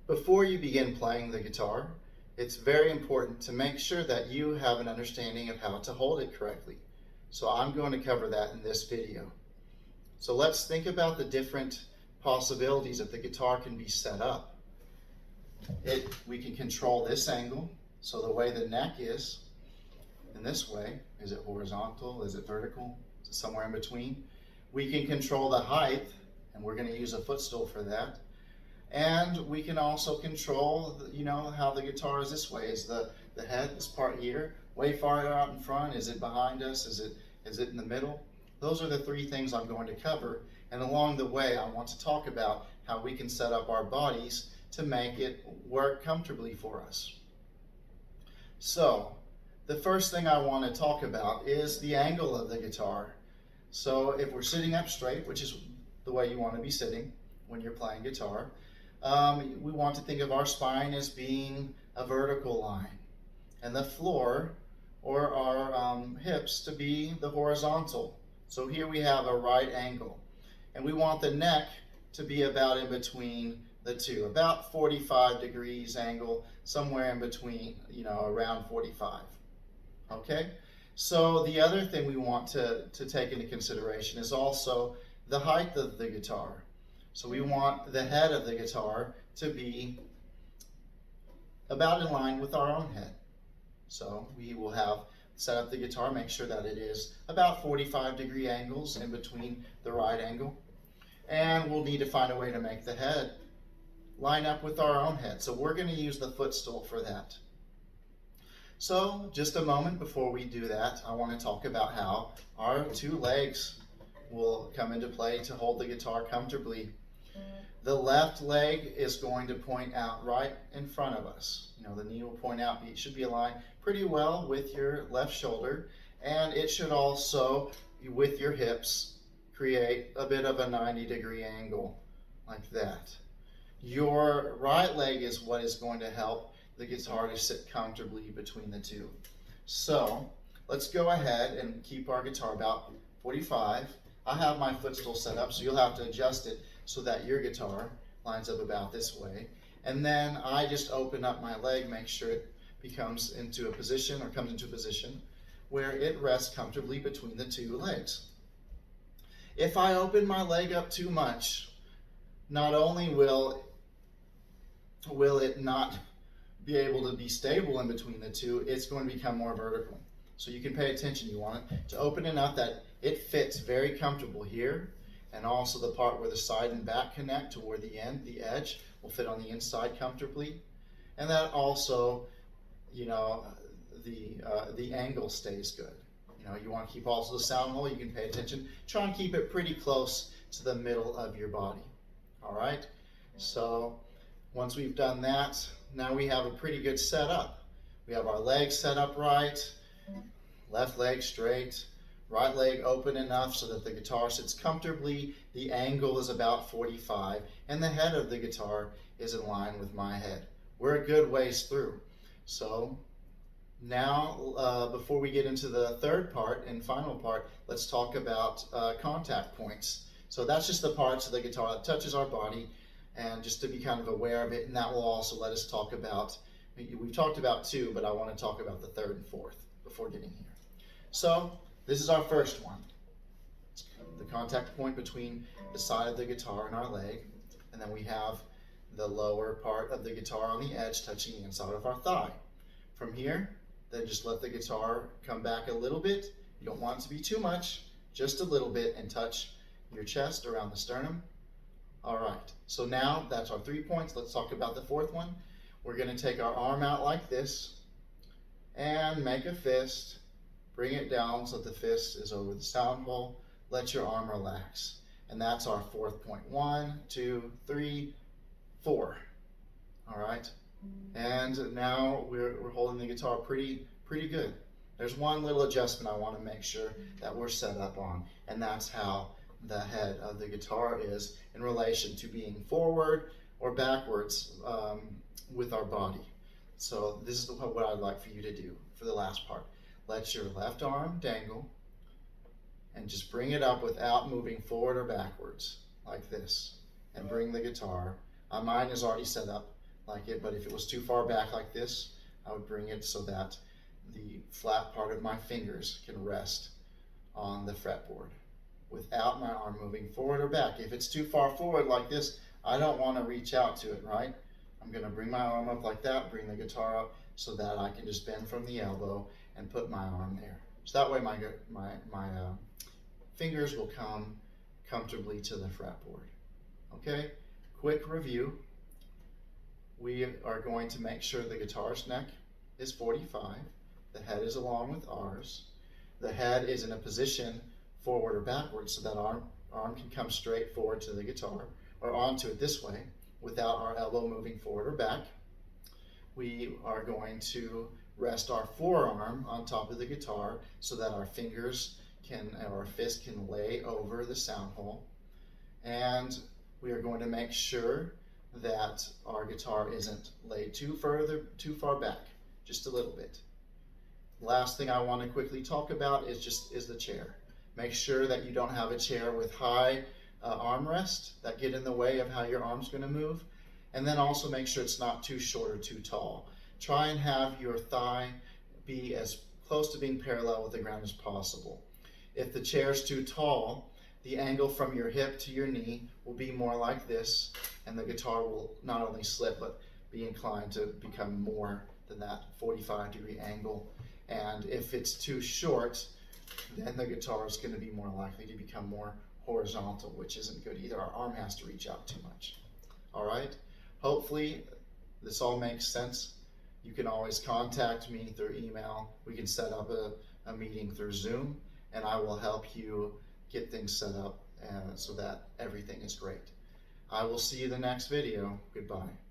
Before you begin playing the guitar, it's very important to make sure that you have an understanding of how to hold it correctly. So I'm going to cover that in this video. So let's think about the different possibilities that the guitar can be set up. We can control this angle, so the way the neck is in this way. Is it horizontal? Is it vertical? Is it somewhere in between? We can control the height, and we're going to use a footstool for that. And we can also control, how the guitar is this way. Is the head, this part here, way far out in front? Is it behind us? Is it in the middle? Those are the three things I'm going to cover. And along the way, I want to talk about how we can set up our bodies to make it work comfortably for us. So, the first thing I want to talk about is the angle of the guitar. So if we're sitting up straight, which is the way you want to be sitting when you're playing guitar, we want to think of our spine as being a vertical line, and the floor or our hips to be the horizontal. So here we have a right angle, and we want the neck to be about in between the two, about 45 degrees angle, somewhere in between, around 45. Okay? So the other thing we want to take into consideration is also the height of the guitar. So we want the head of the guitar to be about in line with our own head. So we will have set up the guitar, make sure that it is about 45-degree angles in between the right angle. And we'll need to find a way to make the head line up with our own head. So we're going to use the footstool for that. So just a moment before we do that, I want to talk about how our two legs will come into play to hold the guitar comfortably. The left leg is going to point out right in front of us. The knee will point out, it should be aligned pretty well with your left shoulder, and it should also, with your hips, create a bit of a 90-degree angle like that. Your right leg is what is going to help the guitar to sit comfortably between the two. So let's go ahead and keep our guitar about 45. I have my footstool set up, so you'll have to adjust it so that your guitar lines up about this way. And then I just open up my leg, make sure it comes into a position where it rests comfortably between the two legs. If I open my leg up too much, not only will it not be able to be stable in between the two, it's going to become more vertical. So you can pay attention. You want it to open enough that it fits very comfortable here, and also the part where the side and back connect to where the edge will fit on the inside comfortably, and that also, the angle stays good. You want to keep also the sound hole. You can pay attention. Try and keep it pretty close to the middle of your body. All right. So once we've done that, now we have a pretty good setup. We have our legs set up right, left leg straight, right leg open enough so that the guitar sits comfortably. The angle is about 45, and the head of the guitar is in line with my head. We're a good ways through. So now, before we get into the third part and final part, let's talk about contact points. So that's just the parts of the guitar that touches our body, and just to be kind of aware of it, and that will also let us talk about, we've talked about two, but I want to talk about the third and fourth before getting here. So this is our first one, the contact point between the side of the guitar and our leg, and then we have the lower part of the guitar on the edge touching the inside of our thigh. From here, then just let the guitar come back a little bit. You don't want it to be too much, just a little bit, and touch your chest around the sternum. All right, so now that's our 3 points. Let's talk about the fourth one. We're going to take our arm out like this and make a fist. Bring it down so that the fist is over the sound hole. Let your arm relax. And that's our fourth point. 1, 2, 3, 4. All right. And now we're holding the guitar pretty good. There's one little adjustment I want to make sure that we're set up on, and that's how the head of the guitar is in relation to being forward or backwards with our body. So this is what I'd like for you to do for the last part. Let your left arm dangle and just bring it up without moving forward or backwards like this, and bring the guitar. Mine is already set up like it, but if it was too far back like this, I would bring it so that the flat part of my fingers can rest on the fretboard without my arm moving forward or back. If it's too far forward like this, I don't want to reach out to it, right? I'm going to bring my arm up like that, bring the guitar up so that I can just bend from the elbow and put my arm there. So that way my fingers will come comfortably to the fretboard. Okay, quick review. We are going to make sure the guitar's neck is 45. The head is along with ours. The head is in a position forward or backwards so that our arm can come straight forward to the guitar or onto it this way without our elbow moving forward or back. We are going to rest our forearm on top of the guitar so that our fingers or our fist can lay over the sound hole. And we are going to make sure that our guitar isn't laid too far back, just a little bit. Last thing I want to quickly talk about is the chair. Make sure that you don't have a chair with high armrest that get in the way of how your arm's going to move. And then also make sure it's not too short or too tall. Try and have your thigh be as close to being parallel with the ground as possible. If the chair's too tall, the angle from your hip to your knee will be more like this, and the guitar will not only slip but be inclined to become more than that 45-degree angle. And if it's too short, then the guitar is going to be more likely to become more horizontal, which isn't good either. Our arm has to reach out too much. All right, hopefully this all makes sense. You can always contact me through email. We can set up a meeting through Zoom, and I will help you get things set up so that everything is great. I will see you in the next video. Goodbye.